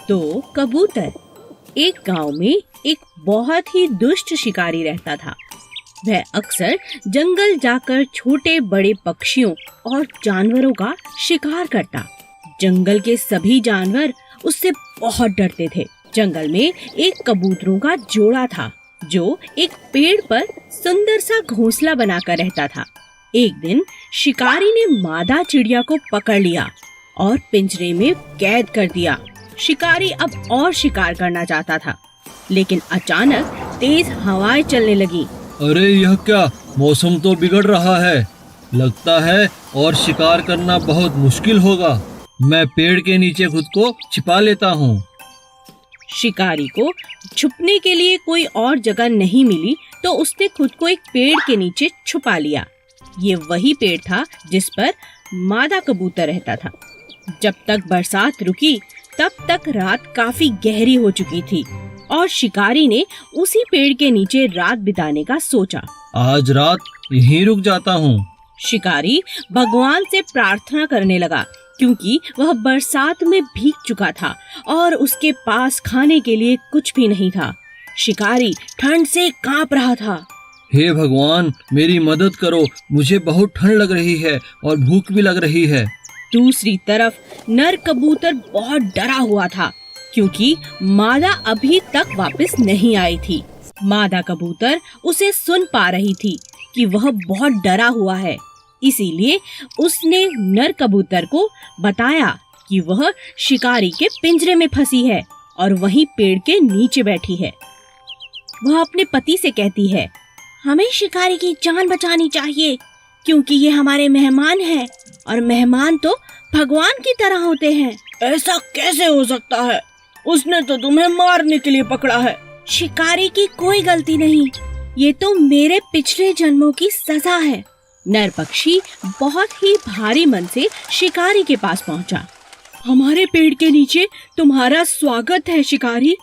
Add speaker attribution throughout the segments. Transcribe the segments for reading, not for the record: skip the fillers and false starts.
Speaker 1: तो कबूतर। एक गांव में एक बहुत ही दुष्ट शिकारी रहता था। वह अक्सर जंगल जाकर छोटे बड़े पक्षियों और जानवरों का शिकार करता। जंगल के सभी जानवर उससे बहुत डरते थे। जंगल में एक कबूतरों का जोड़ा था जो एक पेड़ पर सुंदर सा घोंसला बनाकर रहता था। एक दिन शिकारी ने मादा चिड़िया को पकड़ लिया और पिंजरे में कैद कर दिया। शिकारी अब और शिकार करना चाहता था, लेकिन अचानक तेज हवाएं चलने लगी।
Speaker 2: अरे यह क्या, मौसम तो बिगड़ रहा है। लगता है और शिकार करना बहुत मुश्किल होगा। मैं पेड़ के नीचे खुद को छिपा लेता हूँ।
Speaker 1: शिकारी को छुपने के लिए कोई और जगह नहीं मिली तो उसने खुद को एक पेड़ के नीचे छुपा लिया। ये वही पेड़ था जिस पर मादा कबूतर रहता था। जब तक बरसात रुकी तब तक रात काफी गहरी हो चुकी थी और शिकारी ने उसी पेड़ के नीचे रात बिताने का सोचा।
Speaker 2: आज रात यहीं रुक जाता हूँ।
Speaker 1: शिकारी भगवान से प्रार्थना करने लगा क्योंकि वह बरसात में भीग चुका था और उसके पास खाने के लिए कुछ भी नहीं था। शिकारी ठंड से कांप रहा था।
Speaker 2: हे भगवान, मेरी मदद करो, मुझे बहुत ठंड लग रही है और भूख भी लग रही है।
Speaker 1: दूसरी तरफ नर कबूतर बहुत डरा हुआ था क्योंकि मादा अभी तक वापस नहीं आई थी। मादा कबूतर उसे सुन पा रही थी कि वह बहुत डरा हुआ है, इसीलिए उसने नर कबूतर को बताया कि वह शिकारी के पिंजरे में फंसी है और वहीं पेड़ के नीचे बैठी है। वह अपने पति से कहती है, हमें शिकारी की जान बचानी चाहिए क्योंकि ये हमारे मेहमान हैं और मेहमान तो भगवान की तरह होते हैं।
Speaker 3: ऐसा कैसे हो सकता है? उसने तो तुम्हें मारने के लिए पकड़ा है।
Speaker 1: शिकारी की कोई गलती नहीं, ये तो मेरे पिछले जन्मों की सजा है। नर पक्षी बहुत ही भारी मन से शिकारी के पास पहुंचा। हमारे पेड़ के नीचे तुम्हारा स्वागत है शिकारी।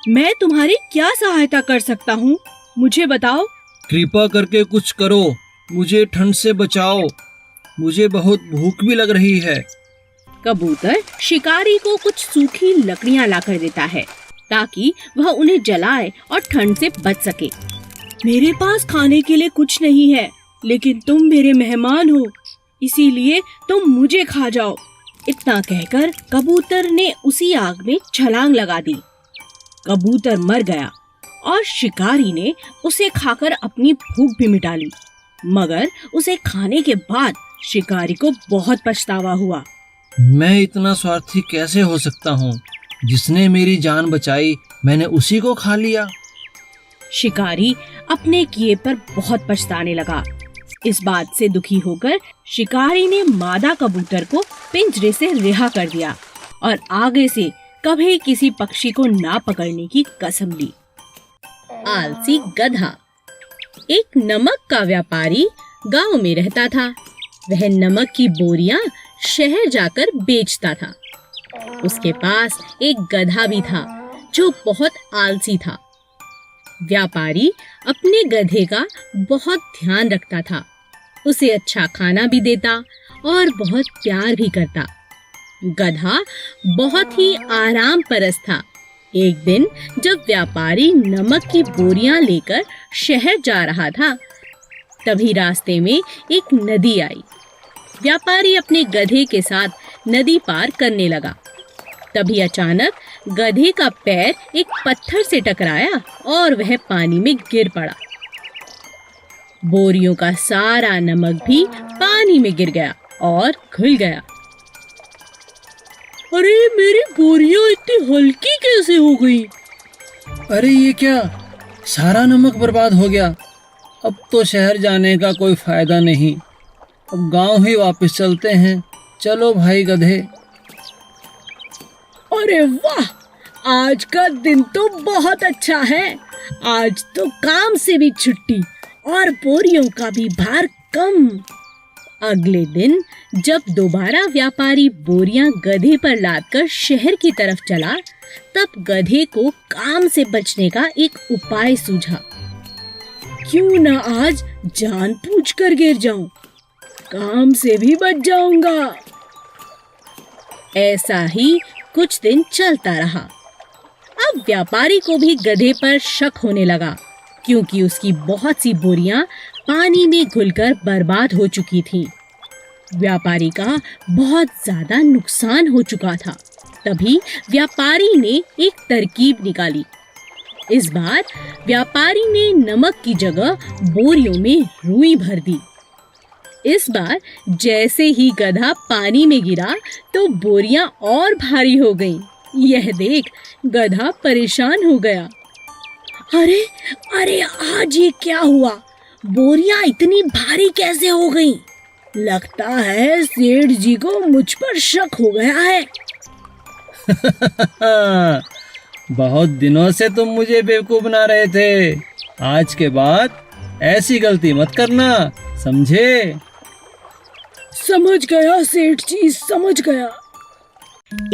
Speaker 1: मैं तुम्हारी क्या सहायता कर सकता हूँ, मुझे बताओ।
Speaker 2: कृपा करके कुछ करो, मुझे ठंड से बचाओ, मुझे बहुत भूख भी लग रही है।
Speaker 1: कबूतर शिकारी को कुछ सूखी लकड़ियाँ लाकर देता है ताकि वह उन्हें जलाए और ठंड से बच सके। मेरे पास खाने के लिए कुछ नहीं है, लेकिन तुम मेरे मेहमान हो, इसीलिए तुम मुझे खा जाओ। इतना कहकर कबूतर ने उसी आग में छलांग लगा दी। कबूतर मर गया और शिकारी ने उसे खाकर अपनी भूख भी मिटा ली, मगर उसे खाने के बाद शिकारी को बहुत पछतावा हुआ।
Speaker 2: मैं इतना स्वार्थी कैसे हो सकता हूँ? जिसने मेरी जान बचाई मैंने उसी को खा लिया।
Speaker 1: शिकारी अपने किए पर बहुत पछताने लगा। इस बात से दुखी होकर शिकारी ने मादा कबूतर को पिंजरे से रिहा कर दिया और आगे से कभी किसी पक्षी को ना पकड़ने की कसम ली। आलसी गधा। एक नमक का व्यापारी गांव में रहता था। वह नमक की बोरियां शहर जाकर बेचता था। उसके पास एक गधा भी था जो बहुत आलसी था। व्यापारी अपने गधे का बहुत ध्यान रखता था, उसे अच्छा खाना भी देता और बहुत प्यार भी करता। गधा बहुत ही आराम परस्त था। एक दिन जब व्यापारी नमक की बोरियां लेकर शहर जा रहा था, तभी रास्ते में एक नदी आई। व्यापारी अपने गधे के साथ नदी पार करने लगा। तभी अचानक गधे का पैर एक पत्थर से टकराया और वह पानी में गिर पड़ा। बोरियों का सारा नमक भी पानी में गिर गया और घुल गया।
Speaker 3: अरे मेरी बोरियां इतनी हल्की कैसे हो गई?
Speaker 2: अरे ये क्या, सारा नमक बर्बाद हो गया। अब तो शहर जाने का कोई फायदा नहीं। अब गांव ही वापस चलते हैं। चलो भाई गधे।
Speaker 3: अरे वाह, आज का दिन तो बहुत अच्छा है। आज तो काम से भी छुट्टी और बोरियों का भी भार कम।
Speaker 1: अगले दिन जब दोबारा व्यापारी बोरियां गधे पर लादकर शहर की तरफ चला, तब गधे को काम से बचने का एक उपाय सूझा।
Speaker 3: क्यों ना आज जान पूछकर गिर जाऊं, काम से भी बच जाऊंगा।
Speaker 1: ऐसा ही कुछ दिन चलता रहा। अब व्यापारी को भी गधे पर शक होने लगा, क्योंकि उसकी बहुत सी बोरियां पानी में घुलकर बर्बाद हो चुकी थीं। व्यापारी का बहुत ज्यादा नुकसान हो चुका था। तभी व्यापारी ने एक तरकीब निकाली। इस बार व्यापारी ने नमक की जगह बोरियों में रुई भर दी। इस बार जैसे ही गधा पानी में गिरा तो बोरियां और भारी हो गईं। यह देख गधा परेशान हो गया।
Speaker 3: अरे अरे, आज ये क्या हुआ? बोरियां इतनी भारी कैसे हो गईं? लगता है सेठ जी को मुझ पर शक हो गया है।
Speaker 2: बहुत दिनों से तुम मुझे बेवकूफ बना रहे थे। आज के बाद ऐसी गलती मत करना, समझे?
Speaker 3: समझ गया सेठ जी, समझ गया।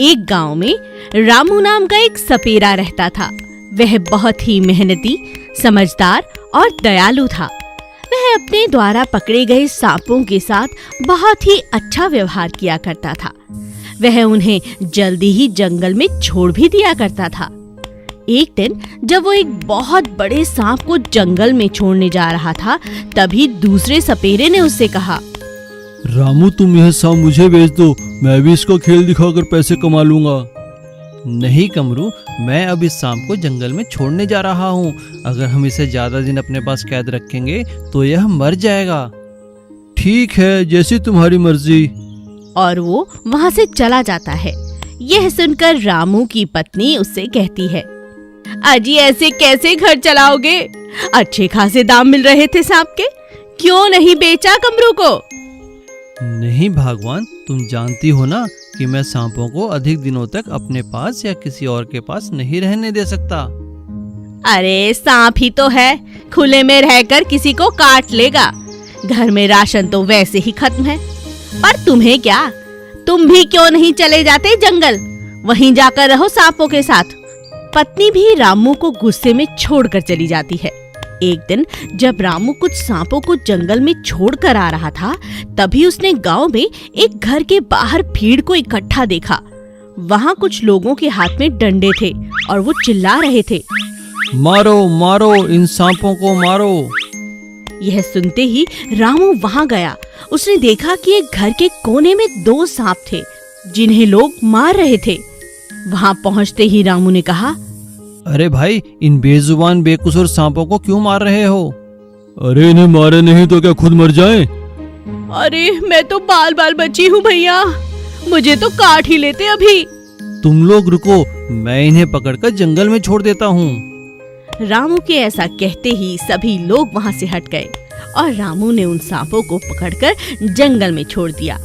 Speaker 1: एक गांव में रामू नाम का एक सपेरा रहता था। वह बहुत ही मेहनती, समझदार और दयालु था। वह अपने द्वारा पकड़े गए सांपों के साथ बहुत ही अच्छा व्यवहार किया करता था। वह उन्हें जल्दी ही जंगल में छोड़ भी दिया करता था। एक दिन जब वो एक बहुत बड़े सांप को जंगल में छोड़ने जा रहा था, तभी दूसरे सपेरे ने उससे कहा,
Speaker 2: रामू, तुम यह सांप मुझे बेच दो, मैं भी इसका खेल दिखाकर पैसे कमा लूंगा। नहीं कमरू, मैं अब इस सांप को जंगल में छोड़ने जा रहा हूँ। अगर हम इसे ज्यादा दिन अपने पास कैद रखेंगे तो यह मर जाएगा। ठीक है, जैसी तुम्हारी मर्जी।
Speaker 1: और वो वहाँ से चला जाता है। यह सुनकर रामू की पत्नी उससे कहती है, अजी ऐसे कैसे घर चलाओगे? अच्छे खासे दाम मिल रहे थे सांप के, क्यों नहीं बेचा कमरू को?
Speaker 2: नहीं भगवान, तुम जानती हो ना कि मैं सांपों को अधिक दिनों तक अपने पास या किसी और के पास नहीं रहने दे सकता।
Speaker 1: अरे सांप ही तो है, खुले में रहकर किसी को काट लेगा। घर में राशन तो वैसे ही खत्म है। पर तुम्हें क्या, तुम भी क्यों नहीं चले जाते जंगल? वहीं जाकर रहो सांपों के साथ। पत्नी भी रामू को गुस्से में छोड़कर चली जाती है। एक दिन जब रामू कुछ सांपों को जंगल में छोड़कर आ रहा था, तभी उसने गांव में एक घर के बाहर भीड़ को इकट्ठा देखा। वहां कुछ लोगों के हाथ में डंडे थे और वो चिल्ला रहे थे,
Speaker 2: मारो मारो, इन सांपों को मारो।
Speaker 1: यह सुनते ही रामू वहां गया। उसने देखा कि एक घर के कोने में 2 सांप थे जिन्हें लोग मार रहे थे। वहां पहुंचते ही रामू ने कहा,
Speaker 2: अरे भाई, इन बेजुबान बेकसूर सांपों को क्यों मार रहे हो? अरे इन्हें मारे नहीं तो क्या खुद मर जाएं?
Speaker 1: अरे मैं तो बाल बाल बची हूँ भैया, मुझे तो काट ही लेते अभी।
Speaker 2: तुम लोग रुको, मैं इन्हें पकड़कर जंगल में छोड़ देता हूँ।
Speaker 1: रामू के ऐसा कहते ही सभी लोग वहाँ से हट गए और रामू ने उन सांपों को पकड़कर जंगल में छोड़ दिया।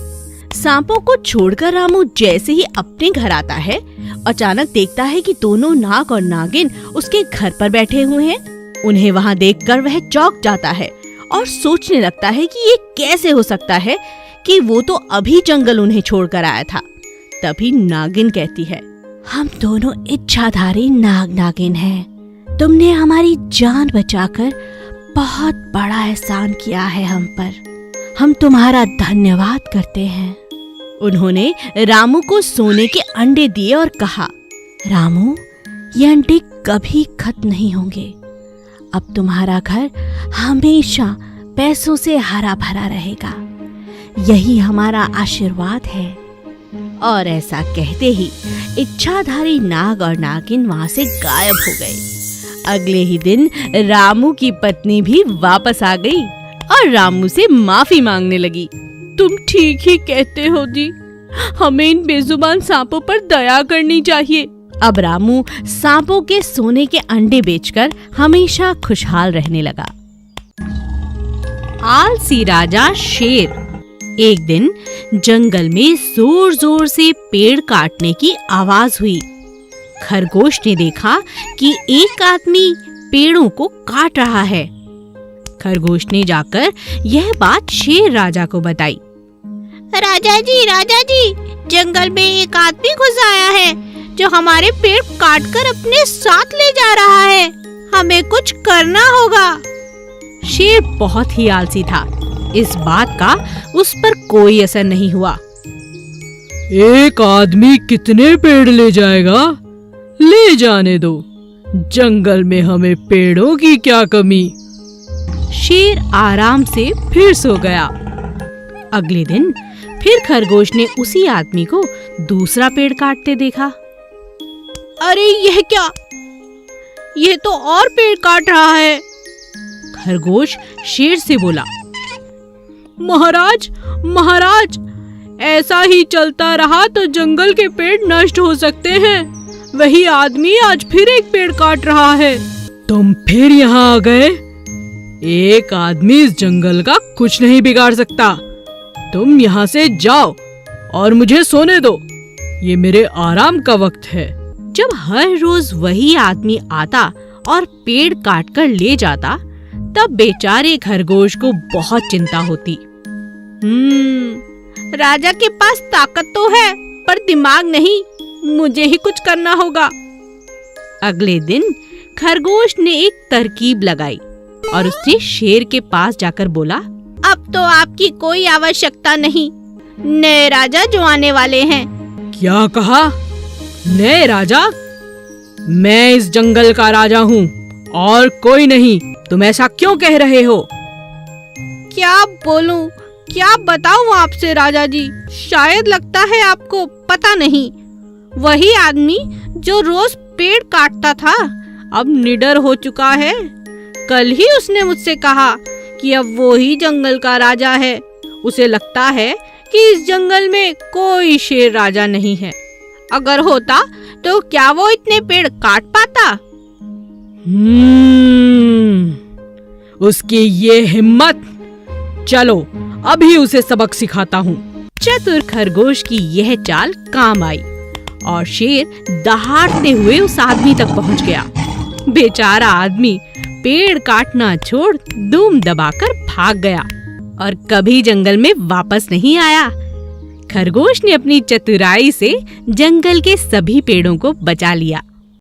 Speaker 1: सांपों को छोड़कर रामू जैसे ही अपने घर आता है, अचानक देखता है कि दोनों नाग और नागिन उसके घर पर बैठे हुए हैं। उन्हें वहाँ देखकर वह चौंक जाता है और सोचने लगता है कि ये कैसे हो सकता है कि वो तो अभी जंगल उन्हें छोड़कर आया था। तभी नागिन कहती है, हम दोनों इच्छाधारी नाग नागिन हैं। तुमने हमारी जान बचाकर बहुत बड़ा एहसान किया है हम पर। हम तुम्हारा धन्यवाद करते हैं। उन्होंने रामू को सोने के अंडे दिए और कहा, रामू, ये अंडे कभी खत्म नहीं होंगे। अब तुम्हारा घर हमेशा पैसों से हरा भरा रहेगा। यही हमारा आशीर्वाद है। और ऐसा कहते ही इच्छाधारी नाग और नागिन वहां से गायब हो गए। अगले ही दिन रामू की पत्नी भी वापस आ गई और रामू से माफी मांगने लगी। तुम ठीक ही कहते हो जी, हमें इन बेजुबान सांपों पर दया करनी चाहिए। अब रामू सांपों के सोने के अंडे बेचकर हमेशा खुशहाल रहने लगा। आलसी राजा शेर। एक दिन जंगल में जोर जोर से पेड़ काटने की आवाज हुई। खरगोश ने देखा कि एक आदमी पेड़ों को काट रहा है। खरगोश ने जाकर यह बात शेर राजा को बताई। राजा जी, जंगल में एक आदमी घुस आया है जो हमारे पेड़ काटकर अपने साथ ले जा रहा है। हमें कुछ करना होगा। शेर बहुत ही आलसी था। इस बात का उस पर कोई असर नहीं हुआ।
Speaker 4: एक आदमी कितने पेड़ ले जाएगा? ले जाने दो, जंगल में हमें पेड़ों की क्या कमी।
Speaker 1: शेर आराम से फिर सो गया। अगले दिन फिर खरगोश ने उसी आदमी को दूसरा पेड़ काटते देखा। अरे यह क्या? यह तो और पेड़ काट रहा है। खरगोश शेर से बोला, महाराज, महाराज, ऐसा ही चलता रहा तो जंगल के पेड़ नष्ट हो सकते हैं। वही आदमी आज फिर एक पेड़ काट रहा है।
Speaker 4: तुम फिर यहाँ आ गए? एक आदमी इस जंगल का कुछ नहीं बिगाड़ सकता। तुम यहाँ से जाओ और मुझे सोने दो, ये मेरे आराम का वक्त है।
Speaker 1: जब हर रोज वही आदमी आता और पेड़ काट कर ले जाता, तब बेचारे खरगोश को बहुत चिंता होती। राजा के पास ताकत तो है, पर दिमाग नहीं। मुझे ही कुछ करना होगा। अगले दिन खरगोश ने एक तरकीब लगाई और उसने शेर के पास जाकर बोला, अब तो आपकी कोई आवश्यकता नहीं। नए राजा जो आने वाले हैं।
Speaker 4: क्या कहा? नए राजा? मैं इस जंगल का राजा हूँ और कोई नहीं। तुम ऐसा क्यों कह रहे हो?
Speaker 1: क्या बोलूं, क्या बताऊं आपसे राजा जी? शायद लगता है आपको पता नहीं। वही आदमी जो रोज पेड़ काटता था, अब निडर हो चुका है। कल ही उसने मुझसे कहा कि अब वो ही जंगल का राजा है। उसे लगता है कि इस जंगल में कोई शेर राजा नहीं है। अगर होता तो क्या वो इतने पेड़ काट पाता?
Speaker 4: उसकी ये हिम्मत! चलो अभी उसे सबक सिखाता हूँ।
Speaker 1: चतुर खरगोश की यह चाल काम आई और शेर दहाड़ते हुए उस आदमी तक पहुँच गया। बेचारा आदमी पेड़ काटना छोड़ दुम दबाकर भाग गया और कभी जंगल में वापस नहीं आया। खरगोश ने अपनी चतुराई से जंगल के सभी पेड़ों को बचा लिया।